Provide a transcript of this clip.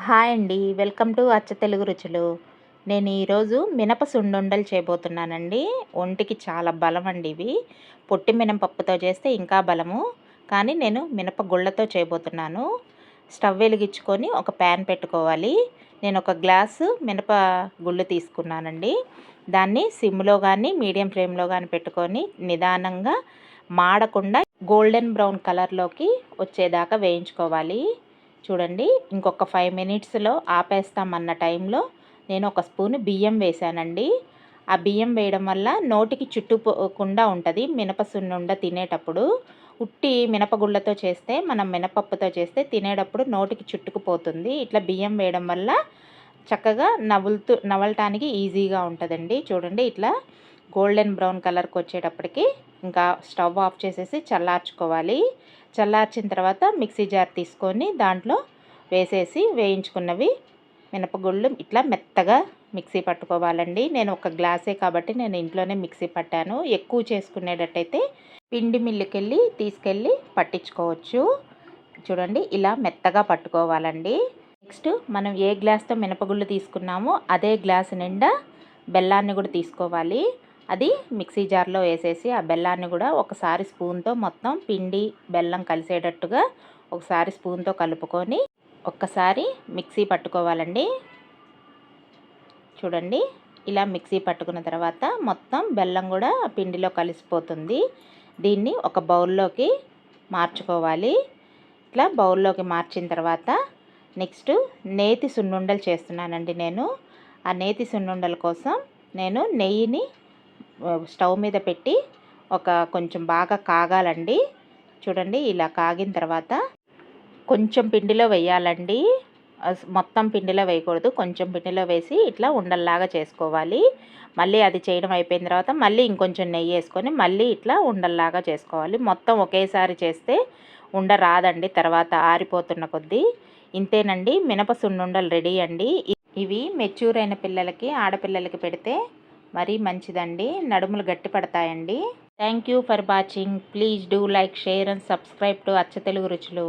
Hi అండి. Welcome to అచ్చ తెలుగు రుచులు. నేను ఈరోజు మినప సున్నుండలు చేయబోతున్నానండి. ఒంటికి చాలా బలం అండి ఇవి. పొట్టి మినపప్పుతో చేస్తే ఇంకా బలము. కానీ నేను మినప గుళ్ళతో చేయబోతున్నాను. స్టవ్ వెలిగించుకొని ఒక ప్యాన్ పెట్టుకోవాలి. నేను ఒక గ్లాసు మినప గుళ్ళు తీసుకున్నానండి. దాన్ని సిమ్లో కానీ మీడియం ఫ్లేమ్లో కానీ పెట్టుకొని నిదానంగా మాడకుండా గోల్డెన్ బ్రౌన్ కలర్లోకి వచ్చేదాకా వేయించుకోవాలి. చూడండి, ఇంకొక 5 మినిట్స్లో ఆపేస్తామన్న టైంలో నేను ఒక స్పూన్ బియ్యం వేసానండి. ఆ బియ్యం వేయడం వల్ల నోటికి చుట్టుకోకుండా ఉంటుంది మినప సున్నుండ తినేటప్పుడు. ఉట్టి మినపగుళ్ళతో చేస్తే, మనం మినపప్పుతో చేస్తే తినేటప్పుడు నోటికి చుట్టుకుపోతుంది. ఇట్లా బియ్యం వేయడం వల్ల చక్కగా నవలటానికి ఈజీగా ఉంటుందండి. చూడండి, ఇట్లా గోల్డెన్ బ్రౌన్ కలర్కి వచ్చేటప్పటికి ఇంకా స్టవ్ ఆఫ్ చేసేసి చల్లార్చుకోవాలి. చల్లార్చిన తర్వాత మిక్సీ జార్ తీసుకొని దాంట్లో వేసేసి వేయించుకున్నవి మినపగుళ్ళు ఇట్లా మెత్తగా మిక్సీ పట్టుకోవాలండి. నేను ఒక గ్లాసే కాబట్టి నేను ఇంట్లోనే మిక్సీ పట్టాను. ఎక్కువ చేసుకునేటట్టయితే పిండి మిల్లుకెళ్ళి తీసుకెళ్ళి పట్టించుకోవచ్చు. చూడండి, ఇలా మెత్తగా పట్టుకోవాలండి. నెక్స్ట్ మనం ఏ గ్లాస్తో మినపగుళ్ళు తీసుకున్నామో అదే గ్లాసు నిండా బెల్లాన్ని కూడా తీసుకోవాలి. అది మిక్సీ జార్లో వేసేసి ఆ బెల్లాన్ని కూడా ఒకసారి స్పూన్తో మొత్తం పిండి బెల్లం కలిసేటట్టుగా ఒకసారి స్పూన్తో కలుపుకొని ఒక్కసారి మిక్సీ పట్టుకోవాలండి. చూడండి, ఇలా మిక్సీ పట్టుకున్న తర్వాత మొత్తం బెల్లం కూడా పిండిలో కలిసిపోతుంది. దీన్ని ఒక బౌల్లోకి మార్చుకోవాలి. ఇట్లా బౌల్లోకి మార్చిన తర్వాత నెక్స్ట్ నేతి సున్నుండలు చేస్తున్నానండి నేను. ఆ నేతి సున్నుండల కోసం నేను నెయ్యిని స్టవ్ మీద పెట్టి కొంచెం బాగా కాగాలండి. చూడండి, ఇలా కాగిన తర్వాత కొంచెం పిండిలో వేయాలండి. మొత్తం పిండిలో వేయకూడదు. కొంచెం పిండిలో వేసి ఇట్లా ఉండల్లాగా చేసుకోవాలి. మళ్ళీ అది చేయడం అయిపోయిన తర్వాత మళ్ళీ ఇంకొంచెం నెయ్యి వేసుకొని మళ్ళీ ఇట్లా ఉండల్లాగా చేసుకోవాలి. మొత్తం ఒకేసారి చేస్తే ఉండ రాదండి, తర్వాత ఆరిపోతున్న కొద్దీ. ఇంతేనండి, మినప సున్నుండలు రెడీ అండి. ఇవి మెచ్యూర్ అయిన పిల్లలకి, ఆడపిల్లలకి పెడితే మరీ మంచిదండి. నడుములు గట్టి పడతాయండి. Thank you for watching. Please do like, share and subscribe to అచ్చ తెలుగు రుచులు.